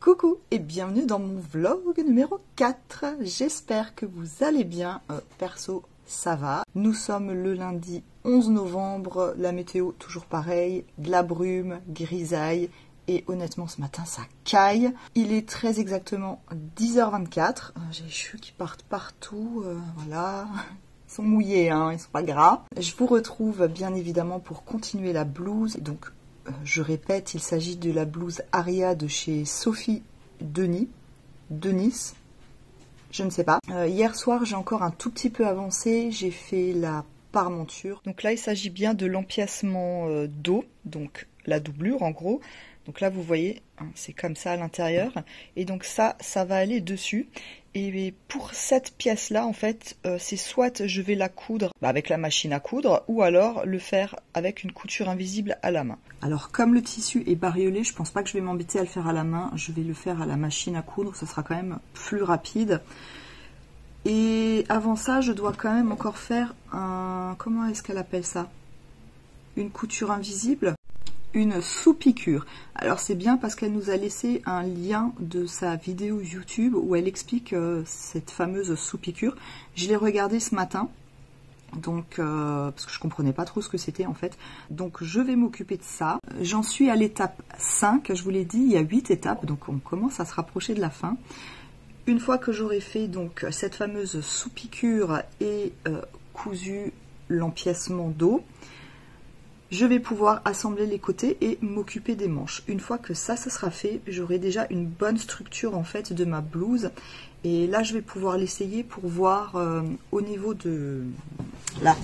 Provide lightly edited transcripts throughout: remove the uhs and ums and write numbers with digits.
Coucou et bienvenue dans mon vlog numéro 4. J'espère que vous allez bien. Perso, ça va. Nous sommes le lundi 11 novembre. La météo, toujours pareil. De la brume, grisaille. Et honnêtement, ce matin, ça caille. Il est très exactement 10h24. J'ai les cheveux qui partent partout. Voilà. Ils sont mouillés, hein, ils sont pas gras. Je vous retrouve bien évidemment pour continuer la blouse. Donc, je répète, il s'agit de la blouse Aria de chez Sophie Denis, je ne sais pas. Hier soir, j'ai encore un tout petit peu avancé, j'ai fait la parmenture. Donc là, il s'agit bien de l'empiècement dos, donc la doublure en gros. Donc là, vous voyez, hein, c'est comme ça à l'intérieur. Et donc ça va aller dessus. Et pour cette pièce-là, en fait, c'est soit je vais la coudre avec la machine à coudre, ou alors le faire avec une couture invisible à la main. Alors, comme le tissu est bariolé, je pense pas que je vais m'embêter à le faire à la main. Je vais le faire à la machine à coudre, ça sera quand même plus rapide. Et avant ça, je dois quand même encore faire un... Comment est-ce qu'elle appelle ça? Une couture invisible? Une sous-piqûre. Alors c'est bien parce qu'elle nous a laissé un lien de sa vidéo YouTube où elle explique cette fameuse sous-piqûre. Je l'ai regardée ce matin, donc parce que je comprenais pas trop ce que c'était en fait. Donc je vais m'occuper de ça. J'en suis à l'étape 5, je vous l'ai dit, il y a 8 étapes, donc on commence à se rapprocher de la fin. Une fois que j'aurai fait donc cette fameuse sous-piqûre et cousu l'empiècement dos, je vais pouvoir assembler les côtés et m'occuper des manches. Une fois que ça sera fait, j'aurai déjà une bonne structure en fait de ma blouse. Et là, je vais pouvoir l'essayer pour voir au niveau de... Là,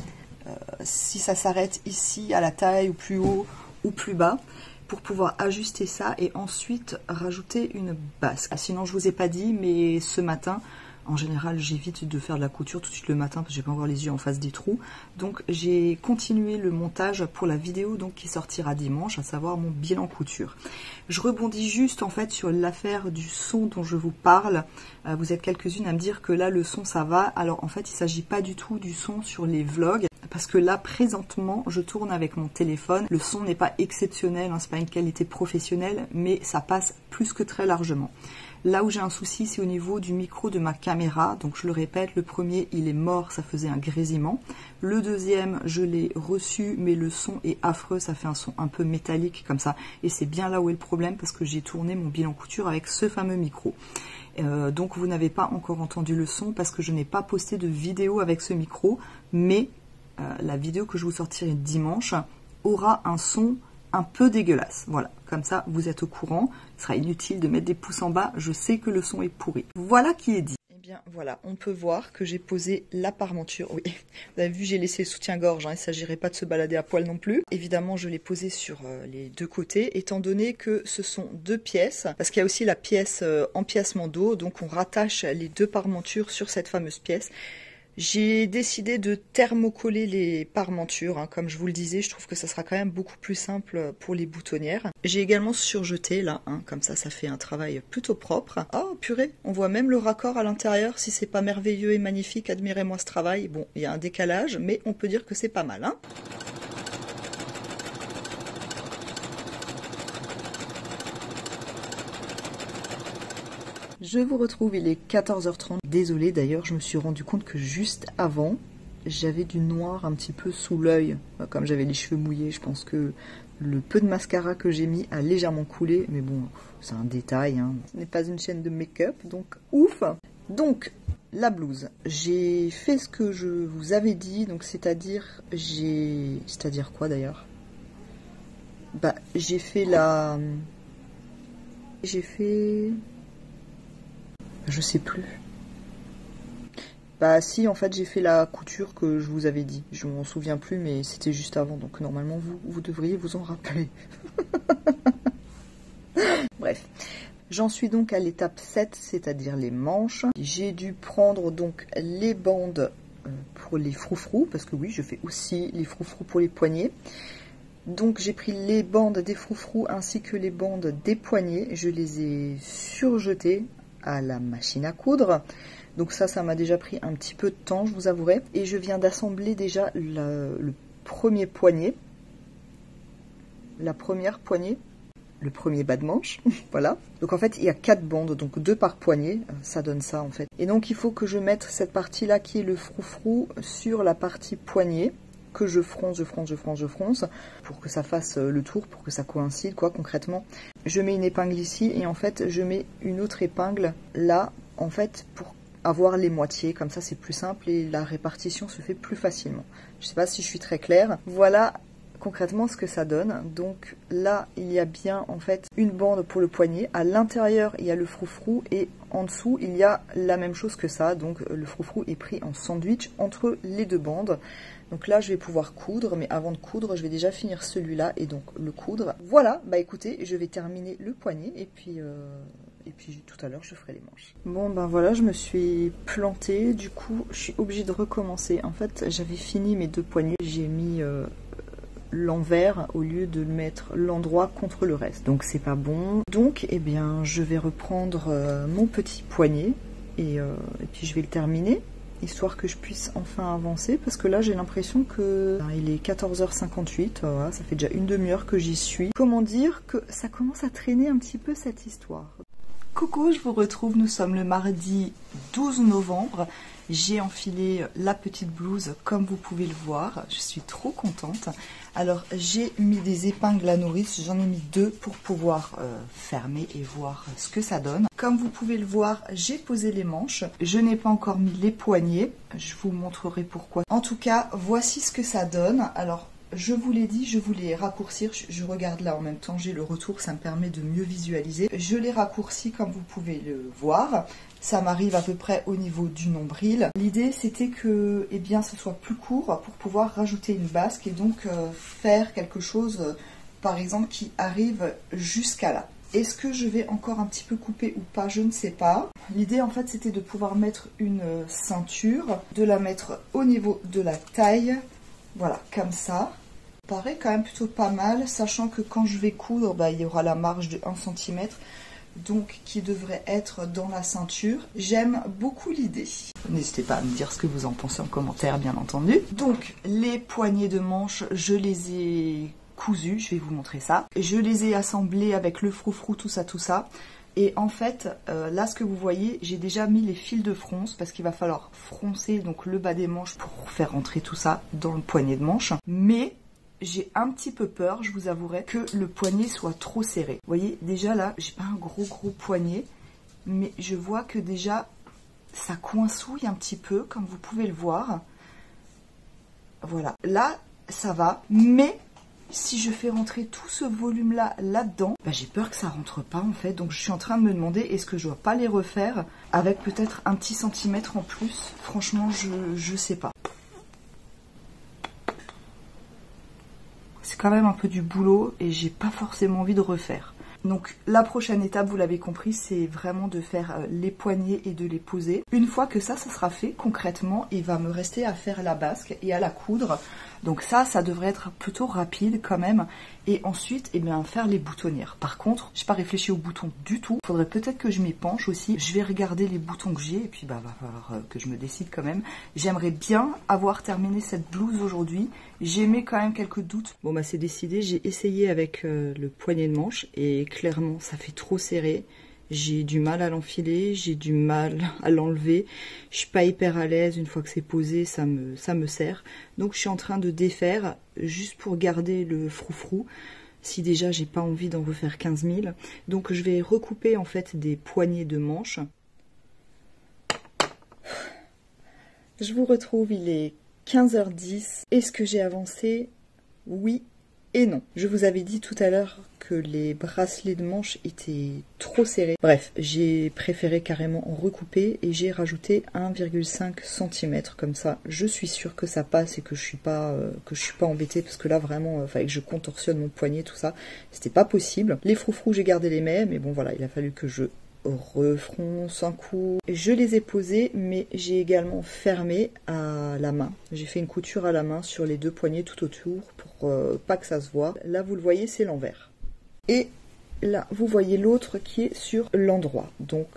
si ça s'arrête ici à la taille ou plus haut ou plus bas, pour pouvoir ajuster ça et ensuite rajouter une basque. Sinon, je vous ai pas dit, mais ce matin... En général, j'évite de faire de la couture tout de suite le matin parce que j'ai pas encore les yeux en face des trous. Donc, j'ai continué le montage pour la vidéo donc, qui sortira dimanche, à savoir mon bilan couture. Je rebondis juste en fait sur l'affaire du son dont je vous parle. Vous êtes quelques-unes à me dire que là, le son, ça va. Alors, en fait, il ne s'agit pas du tout du son sur les vlogs. Parce que là, présentement, je tourne avec mon téléphone. Le son n'est pas exceptionnel, hein, c'est pas une qualité professionnelle, mais ça passe plus que très largement. Là où j'ai un souci, c'est au niveau du micro de ma caméra. Donc je le répète, le premier, il est mort, ça faisait un grésillement. Le deuxième, je l'ai reçu, mais le son est affreux, ça fait un son un peu métallique comme ça. Et c'est bien là où est le problème, parce que j'ai tourné mon bilan couture avec ce fameux micro. Donc vous n'avez pas encore entendu le son, parce que je n'ai pas posté de vidéo avec ce micro. Mais la vidéo que je vous sortirai dimanche aura un son un peu dégueulasse. Voilà, comme ça vous êtes au courant. Il sera inutile de mettre des pouces en bas, je sais que le son est pourri. Voilà qui est dit. Eh bien voilà, on peut voir que j'ai posé la parmenture. Oui, vous avez vu, j'ai laissé le soutien-gorge, hein, il ne s'agirait pas de se balader à poil non plus. Évidemment, je l'ai posé sur les deux côtés, étant donné que ce sont deux pièces, parce qu'il y a aussi la pièce empiècement dos, donc on rattache les deux parmentures sur cette fameuse pièce. J'ai décidé de thermocoller les parmentures, hein, comme je vous le disais, je trouve que ça sera quand même beaucoup plus simple pour les boutonnières. J'ai également surjeté là, hein, comme ça fait un travail plutôt propre. Oh purée, on voit même le raccord à l'intérieur, si c'est pas merveilleux et magnifique, admirez-moi ce travail. Bon, il y a un décalage, mais on peut dire que c'est pas mal, hein. Je vous retrouve, il est 14h30. Désolée d'ailleurs, je me suis rendu compte que juste avant, j'avais du noir un petit peu sous l'œil. Comme j'avais les cheveux mouillés, je pense que le peu de mascara que j'ai mis a légèrement coulé. Mais bon, c'est un détail, hein. Ce n'est pas une chaîne de make-up, donc ouf. Donc, la blouse. J'ai fait ce que je vous avais dit, donc c'est-à-dire, C'est-à-dire quoi d'ailleurs? Bah, j'ai fait la... Je sais plus. Bah si, en fait j'ai fait la couture que je vous avais dit. Je m'en souviens plus, mais c'était juste avant, donc normalement vous devriez vous en rappeler. Bref. J'en suis donc à l'étape 7, c'est-à-dire les manches. J'ai dû prendre donc les bandes pour les froufrous, parce que oui, je fais aussi les froufrous pour les poignets. Donc j'ai pris les bandes des froufrous ainsi que les bandes des poignets. Je les ai surjetées à la machine à coudre. Donc ça m'a déjà pris un petit peu de temps, je vous avouerai. Et je viens d'assembler déjà le premier poignet. La première poignée. le premier bas de manche, voilà. Donc en fait, il y a 4 bandes, donc 2 par poignet, ça donne ça en fait. Et donc il faut que je mette cette partie-là qui est le froufrou sur la partie poignet, que je fronce, pour que ça fasse le tour, pour que ça coïncide, quoi, concrètement. Je mets une épingle ici, et en fait, je mets une autre épingle là, en fait, pour avoir les moitiés, comme ça c'est plus simple, et la répartition se fait plus facilement. Je sais pas si je suis très claire. Voilà concrètement ce que ça donne. Donc là il y a bien en fait une bande pour le poignet, à l'intérieur il y a le froufrou et en dessous il y a la même chose que ça, donc le froufrou est pris en sandwich entre les 2 bandes. Donc là je vais pouvoir coudre, mais avant de coudre je vais déjà finir celui-là et donc le coudre. Voilà, bah écoutez, je vais terminer le poignet et puis tout à l'heure je ferai les manches. Bon ben voilà, je me suis plantée, du coup je suis obligée de recommencer. En fait j'avais fini mes 2 poignets, j'ai mis l'envers au lieu de mettre l'endroit contre le reste, donc c'est pas bon. Donc eh bien je vais reprendre mon petit poignet et puis je vais le terminer, histoire que je puisse enfin avancer, parce que là j'ai l'impression que il est 14h58, voilà, ça fait déjà une demi-heure que j'y suis. Comment dire que ça commence à traîner un petit peu cette histoire. Coucou, je vous retrouve, nous sommes le mardi 12 novembre. J'ai enfilé la petite blouse comme vous pouvez le voir, je suis trop contente. Alors j'ai mis des épingles à nourrice, j'en ai mis 2 pour pouvoir fermer et voir ce que ça donne. Comme vous pouvez le voir, j'ai posé les manches, je n'ai pas encore mis les poignets, je vous montrerai pourquoi. En tout cas, voici ce que ça donne. Alors je vous l'ai dit, je voulais raccourcir, je regarde là en même temps, j'ai le retour, ça me permet de mieux visualiser. Je l'ai raccourci comme vous pouvez le voir, ça m'arrive à peu près au niveau du nombril. L'idée c'était que eh bien, ce soit plus court pour pouvoir rajouter une basque et donc faire quelque chose par exemple qui arrive jusqu'à là. Est-ce que je vais encore un petit peu couper ou pas? Je ne sais pas. L'idée en fait c'était de pouvoir mettre une ceinture, de la mettre au niveau de la taille. Voilà, comme ça. Paraît quand même plutôt pas mal, sachant que quand je vais coudre, bah, il y aura la marge de 1 cm, donc qui devrait être dans la ceinture. J'aime beaucoup l'idée. N'hésitez pas à me dire ce que vous en pensez en commentaire, bien entendu. Donc, les poignées de manches, je les ai cousus, je vais vous montrer ça. Je les ai assemblés avec le froufrou, tout ça. Et en fait, là ce que vous voyez, j'ai déjà mis les fils de fronce parce qu'il va falloir froncer donc le bas des manches pour faire rentrer tout ça dans le poignet de manche. Mais j'ai un petit peu peur, je vous avouerai, que le poignet soit trop serré. Vous voyez, déjà là, j'ai pas un gros poignet, mais je vois que déjà ça coincouille un petit peu, comme vous pouvez le voir. Voilà, là ça va, mais si je fais rentrer tout ce volume-là là-dedans, bah, j'ai peur que ça rentre pas en fait. Donc je suis en train de me demander, est-ce que je dois pas les refaire avec peut-être un petit centimètre en plus? Franchement, je sais pas. C'est quand même un peu du boulot et j'ai pas forcément envie de refaire. Donc la prochaine étape, vous l'avez compris, c'est vraiment de faire les poignets et de les poser. Une fois que ça sera fait, concrètement, il va me rester à faire la basque et à la coudre. Donc ça devrait être plutôt rapide quand même. Et ensuite, eh bien, faire les boutonnières. Par contre, j'ai pas réfléchi aux boutons du tout. Faudrait peut-être que je m'y penche aussi. Je vais regarder les boutons que j'ai et puis bah va falloir que je me décide quand même. J'aimerais bien avoir terminé cette blouse aujourd'hui. J'ai mis quand même quelques doutes. Bon bah c'est décidé, j'ai essayé avec le poignet de manche et clairement ça fait trop serré. J'ai du mal à l'enfiler, j'ai du mal à l'enlever. Je suis pas hyper à l'aise, une fois que c'est posé, ça me serre. Donc je suis en train de défaire, juste pour garder le froufrou. Si déjà j'ai pas envie d'en refaire 15 000. Donc je vais recouper en fait des poignées de manches. Je vous retrouve, il est 15h10. Est-ce que j'ai avancé? Oui et non. Je vous avais dit tout à l'heure que les bracelets de manches étaient trop serrés. Bref, j'ai préféré carrément en recouper et j'ai rajouté 1,5 cm comme ça. Je suis sûre que ça passe et que je suis pas embêtée parce que là vraiment, fallait que je contorsionne mon poignet, tout ça. C'était pas possible. Les froufrous, j'ai gardé les mêmes, mais bon voilà, il a fallu que je refronce un coup. Je les ai posés, mais j'ai également fermé à la main. J'ai fait une couture à la main sur les 2 poignets tout autour pour pas que ça se voit. Là, vous le voyez, c'est l'envers. Et là, vous voyez l'autre qui est sur l'endroit. Donc,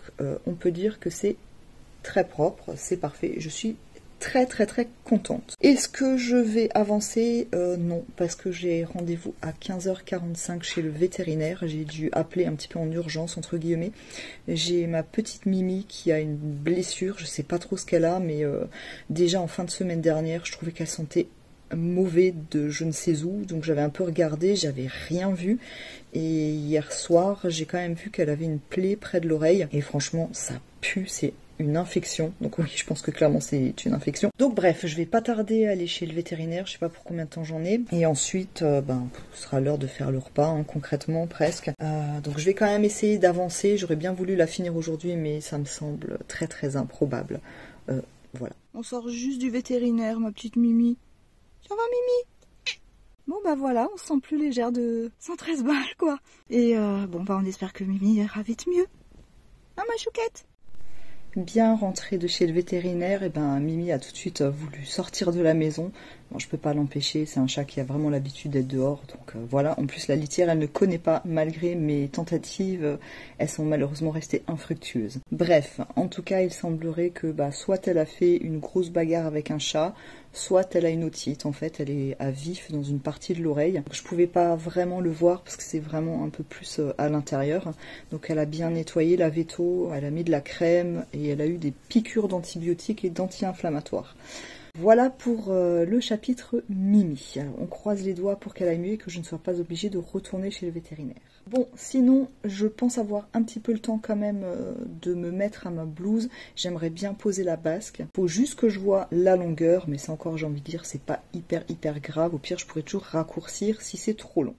on peut dire que c'est très propre, c'est parfait. Je suis très contente. Est-ce que je vais avancer? Non, parce que j'ai rendez-vous à 15h45 chez le vétérinaire. J'ai dû appeler un petit peu en urgence, entre guillemets. J'ai ma petite Mimi qui a une blessure, je sais pas trop ce qu'elle a, mais déjà en fin de semaine dernière, je trouvais qu'elle sentait mauvais de je ne sais où, donc j'avais un peu regardé, j'avais rien vu, et hier soir j'ai quand même vu qu'elle avait une plaie près de l'oreille, et franchement ça pue, c'est une infection, donc oui je pense que clairement c'est une infection. Donc bref, je vais pas tarder à aller chez le vétérinaire, je sais pas pour combien de temps j'en ai, et ensuite ce sera l'heure de faire le repas, hein, concrètement presque. Donc je vais quand même essayer d'avancer, j'aurais bien voulu la finir aujourd'hui, mais ça me semble très improbable. Voilà. On sort juste du vétérinaire, ma petite Mimi. Ça va Mimi? Bon bah voilà, on se sent plus légère de 113 balles quoi. Et on espère que Mimi ira vite mieux. Hein ma chouquette? Bien rentrée de chez le vétérinaire, et Mimi a tout de suite voulu sortir de la maison. Bon, je peux pas l'empêcher, c'est un chat qui a vraiment l'habitude d'être dehors, donc voilà. En plus la litière elle ne connaît pas, malgré mes tentatives, elles sont malheureusement restées infructueuses. Bref, en tout cas il semblerait que soit elle a fait une grosse bagarre avec un chat, soit elle a une otite, en fait elle est à vif dans une partie de l'oreille. Je pouvais pas vraiment le voir parce que c'est vraiment un peu plus à l'intérieur. Donc elle a bien nettoyé la véto, elle a mis de la crème et elle a eu des piqûres d'antibiotiques et d'anti-inflammatoires. Voilà pour le chapitre Mimi. Alors, on croise les doigts pour qu'elle aille mieux et que je ne sois pas obligée de retourner chez le vétérinaire. Bon, sinon, je pense avoir un petit peu le temps quand même de me mettre à ma blouse. J'aimerais bien poser la basque. Faut juste que je vois la longueur, mais ça encore, j'ai envie de dire, c'est pas hyper grave. Au pire, je pourrais toujours raccourcir si c'est trop long.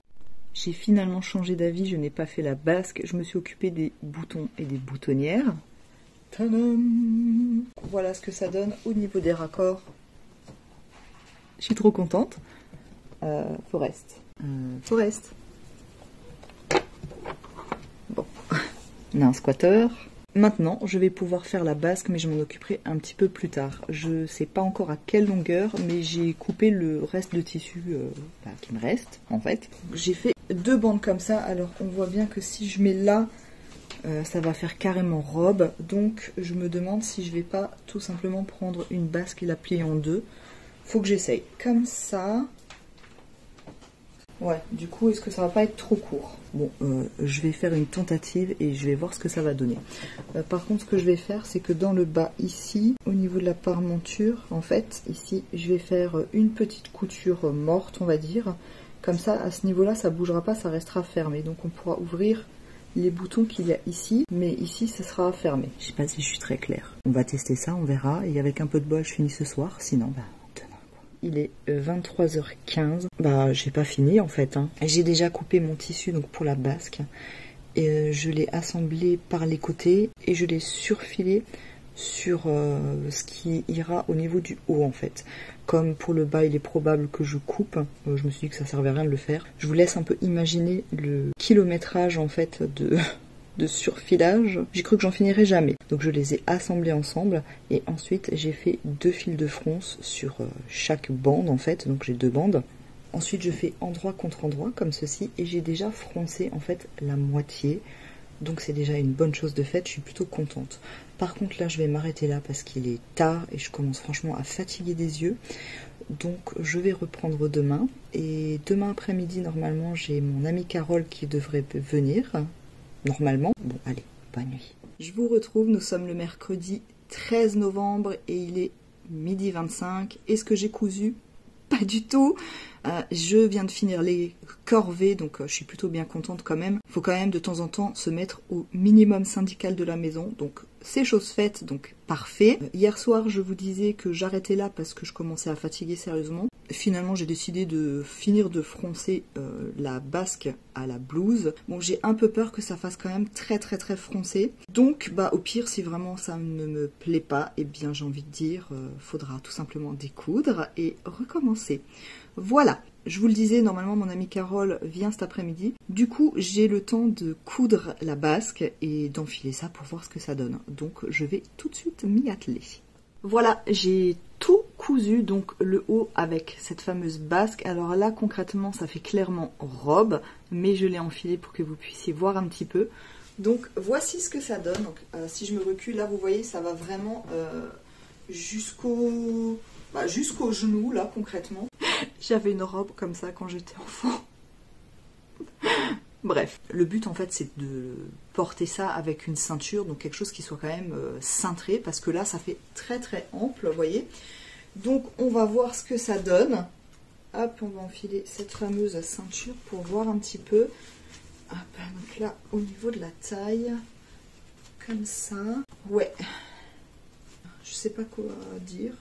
J'ai finalement changé d'avis, je n'ai pas fait la basque. Je me suis occupée des boutons et des boutonnières. Tadam! Voilà ce que ça donne au niveau des raccords. Je suis trop contente. Forest. Forest. Bon, on a un squatter. Maintenant, je vais pouvoir faire la basque, mais je m'en occuperai un petit peu plus tard. Je sais pas encore à quelle longueur, mais j'ai coupé le reste de tissu qui me reste, en fait. J'ai fait 2 bandes comme ça, alors on voit bien que si je mets là, ça va faire carrément robe. Donc, je me demande si je vais pas tout simplement prendre une basque et la plier en 2. Faut que j'essaye. Comme ça. Ouais, du coup, est-ce que ça va pas être trop court? Bon, je vais faire une tentative et je vais voir ce que ça va donner. Par contre, ce que je vais faire, c'est que dans le bas, ici, au niveau de la parmenture, en fait, ici, je vais faire une petite couture morte, on va dire. Comme ça, à ce niveau-là, ça bougera pas, ça restera fermé. Donc, on pourra ouvrir les boutons qu'il y a ici, mais ici, ça sera fermé. Je sais pas si je suis très claire. On va tester ça, on verra. Et avec un peu de bol, je finis ce soir. Sinon, il est 23h15. J'ai pas fini en fait. J'ai déjà coupé mon tissu donc pour la basque. Et je l'ai assemblé par les côtés et je l'ai surfilé sur ce qui ira au niveau du haut en fait. Comme pour le bas, il est probable que je coupe. Je me suis dit que ça servait à rien de le faire. Je vous laisse un peu imaginer le kilométrage en fait de surfilage. J'ai cru que j'en finirais jamais. Donc je les ai assemblés ensemble et ensuite j'ai fait 2 fils de fronce sur chaque bande en fait. Donc j'ai 2 bandes. Ensuite je fais endroit contre endroit comme ceci et j'ai déjà froncé en fait la moitié. Donc c'est déjà une bonne chose de faite, je suis plutôt contente. Par contre là je vais m'arrêter là parce qu'il est tard et je commence franchement à fatiguer des yeux. Donc je vais reprendre demain. Et demain après-midi normalement j'ai mon amie Carole qui devrait venir. Normalement. Bon, allez, bonne nuit. Je vous retrouve, nous sommes le mercredi 13 novembre et il est 12h25. Est-ce que j'ai cousu? Pas du tout. Je viens de finir les corvées, donc je suis plutôt bien contente quand même. Il faut quand même de temps en temps se mettre au minimum syndical de la maison, donc c'est chose faite, donc parfait. Hier soir, je vous disais que j'arrêtais là parce que je commençais à fatiguer sérieusement. Finalement, j'ai décidé de finir de froncer la basque à la blouse. Bon, j'ai un peu peur que ça fasse quand même très froncé. Donc, au pire, si vraiment ça ne me plaît pas, eh bien, j'ai envie de dire, faudra tout simplement découdre et recommencer. Voilà, je vous le disais, normalement mon amie Carole vient cet après-midi. Du coup, j'ai le temps de coudre la basque et d'enfiler ça pour voir ce que ça donne. Donc, je vais tout de suite m'y atteler. Voilà, j'ai tout cousu, donc le haut avec cette fameuse basque. Alors là, concrètement, ça fait clairement robe, mais je l'ai enfilé pour que vous puissiez voir un petit peu. Donc, voici ce que ça donne. Donc, si je me recule, là, vous voyez, ça va vraiment jusqu'au genou, là, concrètement. J'avais une robe comme ça quand j'étais enfant. Bref, le but en fait c'est de porter ça avec une ceinture, donc quelque chose qui soit quand même cintré, parce que là ça fait très très ample, vous voyez. Donc on va voir ce que ça donne. Hop, on va enfiler cette fameuse ceinture pour voir un petit peu. Hop, donc là au niveau de la taille, comme ça. Ouais, je sais pas quoi dire.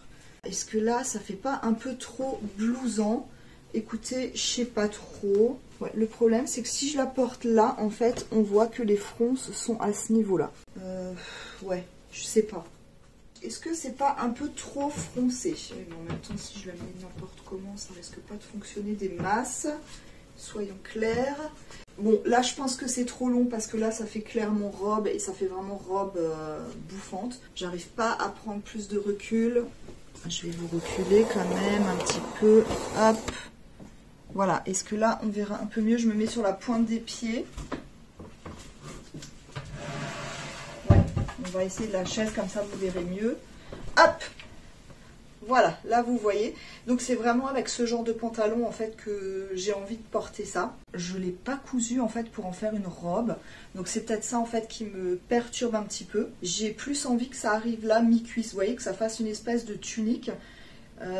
Est-ce que là ça fait pas un peu trop blousant? Écoutez, je sais pas trop. Ouais, le problème, c'est que si je la porte là, en fait, on voit que les fronces sont à ce niveau-là. Ouais, je sais pas. Est-ce que c'est pas un peu trop froncé? Mais en même temps, si je la mets n'importe comment, ça risque pas de fonctionner des masses. Soyons clairs. Bon, là, je pense que c'est trop long parce que là, ça fait clairement robe et ça fait vraiment robe bouffante. J'arrive pas à prendre plus de recul. Je vais vous reculer quand même un petit peu. Hop. Voilà, est-ce que là on verra un peu mieux? Je me mets sur la pointe des pieds. Ouais, on va essayer de la chaise, comme ça vous verrez mieux. Hop! Voilà, là vous voyez. Donc c'est vraiment avec ce genre de pantalon en fait que j'ai envie de porter ça. Je ne l'ai pas cousu en fait pour en faire une robe. Donc c'est peut-être ça en fait qui me perturbe un petit peu. J'ai plus envie que ça arrive là mi-cuisse, vous voyez, que ça fasse une espèce de tunique.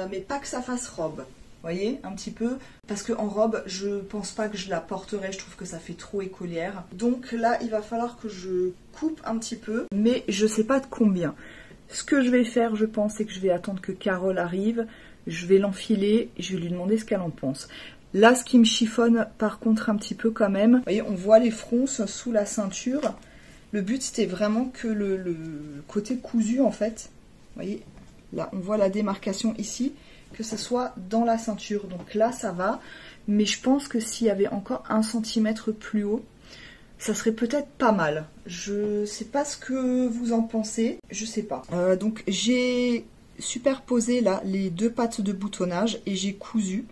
Mais pas que ça fasse robe. Vous voyez, un petit peu, parce qu'en robe, je pense pas que je la porterai, je trouve que ça fait trop écolière. Donc là, il va falloir que je coupe un petit peu, mais je sais pas de combien. Ce que je vais faire, je pense, c'est que je vais attendre que Carole arrive, je vais l'enfiler, je vais lui demander ce qu'elle en pense. Là, ce qui me chiffonne, par contre, un petit peu quand même, vous voyez, on voit les fronces sous la ceinture. Le but, c'était vraiment que le côté cousu, en fait, vous voyez, là, on voit la démarcation ici, que ce soit dans la ceinture. Donc là, ça va. Mais je pense que s'il y avait encore 1 cm plus haut, ça serait peut-être pas mal. Je sais pas ce que vous en pensez. Je sais pas. Donc j'ai superposé là les 2 pattes de boutonnage et j'ai cousu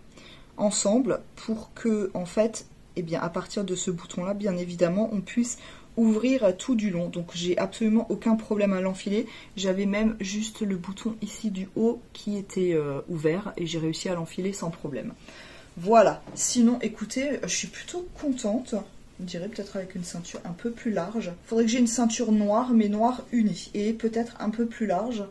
ensemble pour que, en fait, eh bien, à partir de ce bouton-là, bien évidemment, on puisse ouvrir tout du long. Donc j'ai absolument aucun problème à l'enfiler. J'avais même juste le bouton ici du haut qui était ouvert et j'ai réussi à l'enfiler sans problème. Voilà, sinon écoutez, je suis plutôt contente. On dirait peut-être avec une ceinture un peu plus large. Il faudrait que j'ai une ceinture noire, mais noire unie et peut-être un peu plus large.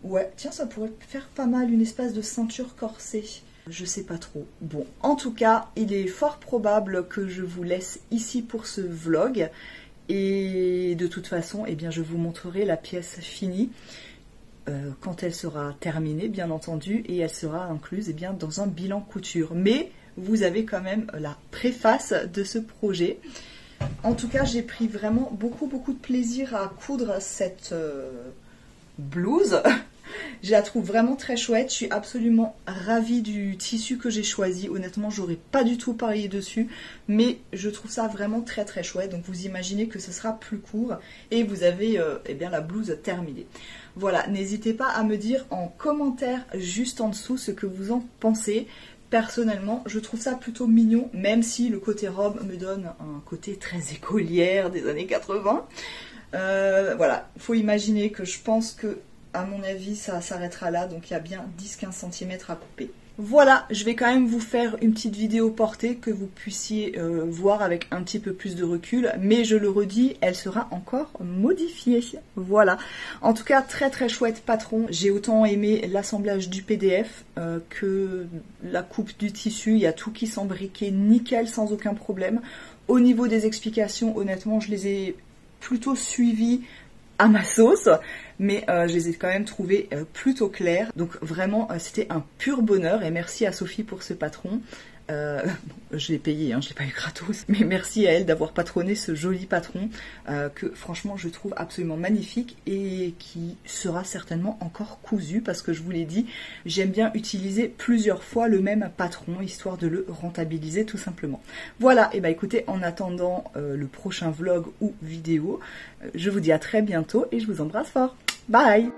Ouais, tiens, ça pourrait faire pas mal, une espèce de ceinture corsée. Je sais pas trop. Bon, en tout cas, il est fort probable que je vous laisse ici pour ce vlog. Et de toute façon, eh bien, je vous montrerai la pièce finie quand elle sera terminée, bien entendu. Et elle sera incluse eh bien, dans un bilan couture. Mais vous avez quand même la préface de ce projet. En tout cas, j'ai pris vraiment beaucoup de plaisir à coudre cette blouse. Je la trouve vraiment très chouette, je suis absolument ravie du tissu que j'ai choisi. Honnêtement, j'aurais pas du tout parié dessus, mais je trouve ça vraiment très chouette. Donc vous imaginez que ce sera plus court et vous avez eh bien, la blouse terminée. Voilà, n'hésitez pas à me dire en commentaire juste en dessous ce que vous en pensez. Personnellement, je trouve ça plutôt mignon, même si le côté robe me donne un côté très écolière des années 80. Voilà, il faut imaginer que je pense que, à mon avis, ça s'arrêtera là, donc il y a bien 10-15 cm à couper. Voilà, je vais quand même vous faire une petite vidéo portée que vous puissiez voir avec un petit peu plus de recul, mais je le redis, elle sera encore modifiée. Voilà, en tout cas très chouette patron. J'ai autant aimé l'assemblage du PDF que la coupe du tissu. Il y a tout qui s'embriquait nickel sans aucun problème. Au niveau des explications, honnêtement, je les ai plutôt suivies à ma sauce, mais je les ai quand même trouvés plutôt clairs. Donc vraiment, c'était un pur bonheur et merci à Sophie pour ce patron. Je l'ai payé, hein, je l'ai pas eu gratos, mais merci à elle d'avoir patronné ce joli patron que franchement je trouve absolument magnifique et qui sera certainement encore cousu parce que je vous l'ai dit, j'aime bien utiliser plusieurs fois le même patron histoire de le rentabiliser tout simplement. Voilà, et bah écoutez, en attendant le prochain vlog ou vidéo, je vous dis à très bientôt et je vous embrasse fort. Bye!